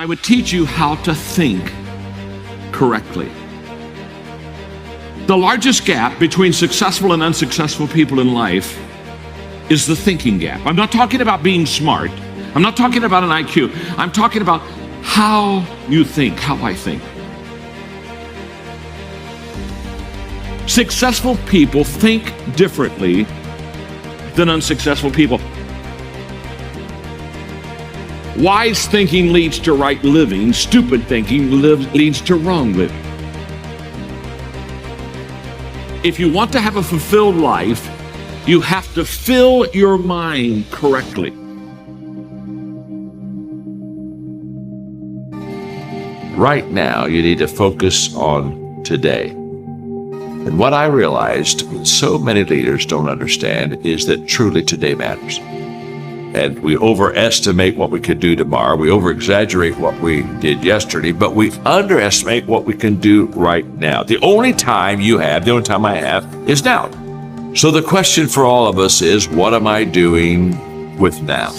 would teach you how to think correctly. The largest gap between successful and unsuccessful people in life is the thinking gap. I'm not talking about being smart. I'm not talking about an IQ. I'm talking about how you think, how I think. Successful people think differently than unsuccessful people. Wise thinking leads to right living. Stupid thinking leads to wrong living. If you want to have a fulfilled life, you have to fill your mind correctly. Right now, you need to focus on today. And what I realized so many leaders don't understand is that truly today matters. And we overestimate what we could do tomorrow. We over-exaggerate what we did yesterday, but we underestimate what we can do right now. The only time you have, the only time I have, is now. So the question for all of us is, what am I doing with now?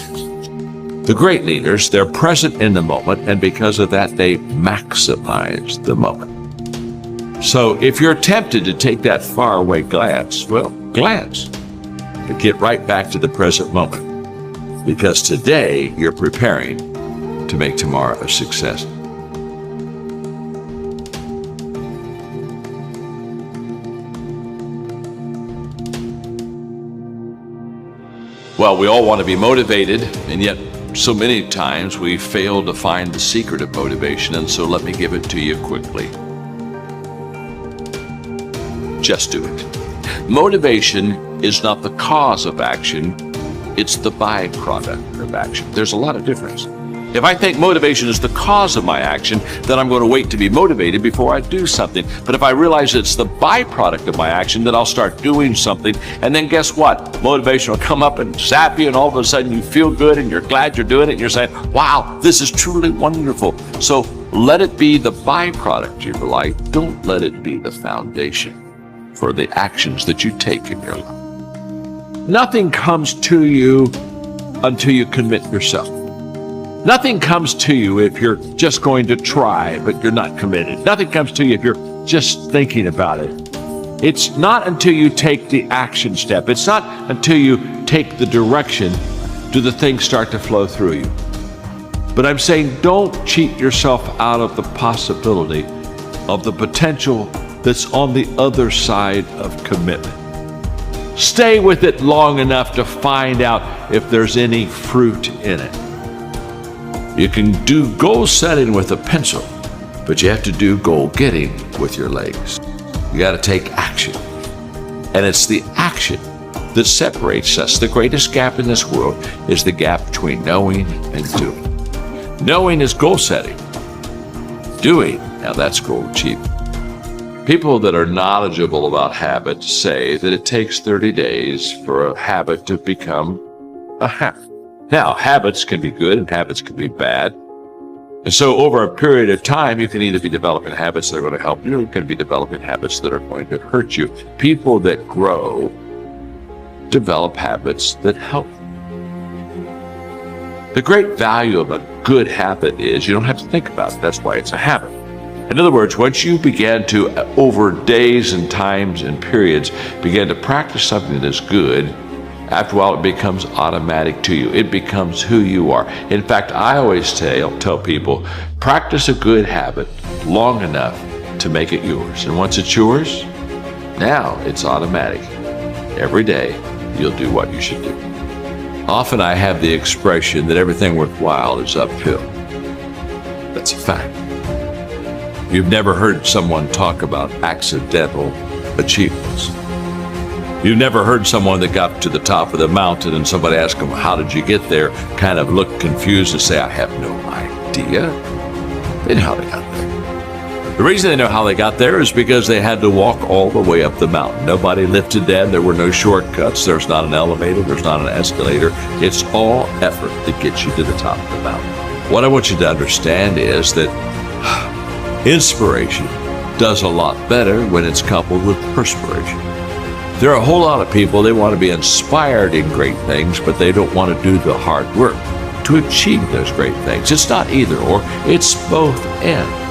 The great leaders, they're present in the moment, and because of that, they maximize the moment. So if you're tempted to take that faraway glance, well, glance. But get right back to the present moment. Because today, you're preparing to make tomorrow a success. Well, we all want to be motivated, and yet so many times we fail to find the secret of motivation, and so let me give it to you quickly. Just do it. Motivation is not the cause of action, it's the byproduct of action. There's a lot of difference. If I think motivation is the cause of my action, then I'm going to wait to be motivated before I do something. But if I realize it's the byproduct of my action, then I'll start doing something. And then guess what? Motivation will come up and zap you, and all of a sudden you feel good and you're glad you're doing it. And you're saying, wow, this is truly wonderful. So let it be the byproduct of your life. Don't let it be the foundation for the actions that you take in your life. Nothing comes to you until you commit yourself. Nothing comes to you if you're just going to try, but you're not committed. Nothing comes to you if you're just thinking about it. It's not until you take the action step. It's not until you take the direction do the things start to flow through you. But I'm saying don't cheat yourself out of the possibility of the potential that's on the other side of commitment. Stay with it long enough to find out if there's any fruit in it. You can do goal setting with a pencil, but you have to do goal getting with your legs. You got to take action. And it's the action that separates us. The greatest gap in this world is the gap between knowing and doing. Knowing is goal setting. Doing, now that's goal achievement. People that are knowledgeable about habits say that it takes 30 days for a habit to become a habit. Now, habits can be good and habits can be bad. And so over a period of time, you can either be developing habits that are going to help you, or you can be developing habits that are going to hurt you. People that grow develop habits that help. The great value of a good habit is you don't have to think about it. That's why it's a habit. In other words, once you begin to, over days and times and periods, begin to practice something that is good, after a while it becomes automatic to you. It becomes who you are. In fact, I always tell people, practice a good habit long enough to make it yours. And once it's yours, now it's automatic. Every day, you'll do what you should do. Often I have the expression that everything worthwhile is uphill. That's a fact. You've never heard someone talk about accidental achievements. You've never heard someone that got to the top of the mountain and somebody asked them, how did you get there? Kind of look confused and say, I have no idea. They know how they got there. The reason they know how they got there is because they had to walk all the way up the mountain. Nobody lifted them. There were no shortcuts. There's not an elevator. There's not an escalator. It's all effort that gets you to the top of the mountain. What I want you to understand is that inspiration does a lot better when it's coupled with perspiration. There are a whole lot of people, they want to be inspired in great things, but they don't want to do the hard work to achieve those great things. It's not either or, it's both and.